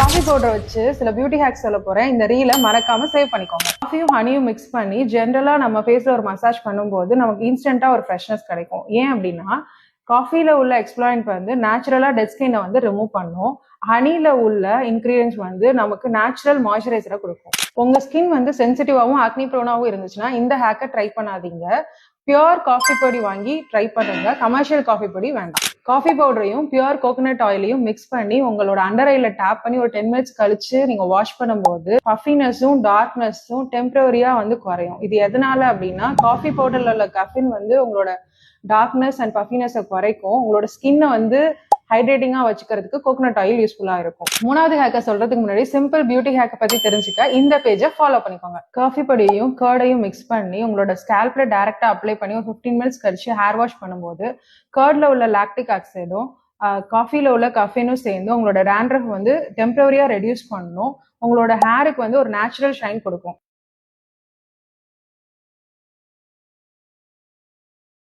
Coffee powder வச்சு சில beauty hacks சொல்ல போறேன். இந்த ரீலை மறக்காம சேவ் பண்ணிக்கோங்க. காஃபியும் ஹனியும் மிக்ஸ் பண்ணி ஜென்ரலா நம்ம ஃபேஸ்ல ஒரு மசாஜ் பண்ணும்போது நமக்கு இன்ஸ்டன்டா ஒரு ஃப்ரெஷ்னஸ் கிடைக்கும். ஏன் அப்படின்னா காஃபில உள்ள எக்ஸ்ப்ளாயின்ட் வந்து நேச்சுரலா டெட் ஸ்கின்னை வந்து ரிமூவ் பண்ணும். ஹனில உள்ள இன்கிரீடியன்ஸ் வந்து நமக்கு நேச்சுரல் மாய்ஸ்சரைசரை கொடுக்கும். உங்க ஸ்கின் வந்து சென்சிட்டிவாகவும் ஆக்னி ப்ரோனாவும் இருந்துச்சுன்னா இந்த ஹேக்கை ட்ரை பண்ணாதீங்க. பியூர் காஃபி பொடி வாங்கி ட்ரை பண்ணுங்க. கமர்ஷியல் காஃபி பொடி வேண்டாம். காஃபி பவுடரையும் பியூர் கோகோனட் ஆயிலையும் மிக்ஸ் பண்ணி உங்களோட அண்டர் ஐல டேப் பண்ணி ஒரு 10 மினிட்ஸ் கழிச்சு நீங்க வாஷ் பண்ணும்போது பஃபினஸும் டார்க்னஸும் டெம்பரரியா வந்து குறையும். இது எதனால அப்படின்னா காஃபி பவுடர்ல உள்ள கஃபின் வந்து உங்களோட டார்க்னஸ் அண்ட் பஃபினஸை குறைக்கும். உங்களோட ஸ்கின்னை வந்து ஹைட்ரேட்டிங்கா வச்சுக்கிறதுக்கு கோகோனட் ஆயில் யூஸ்ஃபுல்லா இருக்கும். மூணாவது ஹேக்கை சொல்றதுக்கு முன்னாடி சிம்பிள் பியூட்டி ஹேக்கை பத்தி தெரிஞ்சுக்க இந்த பேஜை ஃபாலோ பண்ணிக்கோங்க. காஃபி பொடியையும் கர்டையும் மிக்ஸ் பண்ணி உங்களோட ஸ்கேல்ப்ல டைரக்டா அப்ளை பண்ணி ஒரு 15 மினிட்ஸ் கழிச்சு ஹேர் வாஷ் பண்ணும்போது கர்ட்ல உள்ள லாக்டிக் ஆக்சைடும் காஃபில உள்ள கஃபீனும் சேர்ந்து உங்களோட டேண்ட்ரஃப் வந்து டெம்பரரியா ரெடியூஸ் பண்ணணும். உங்களோட ஹேருக்கு வந்து ஒரு நேச்சுரல் ஷைன் கொடுக்கும்.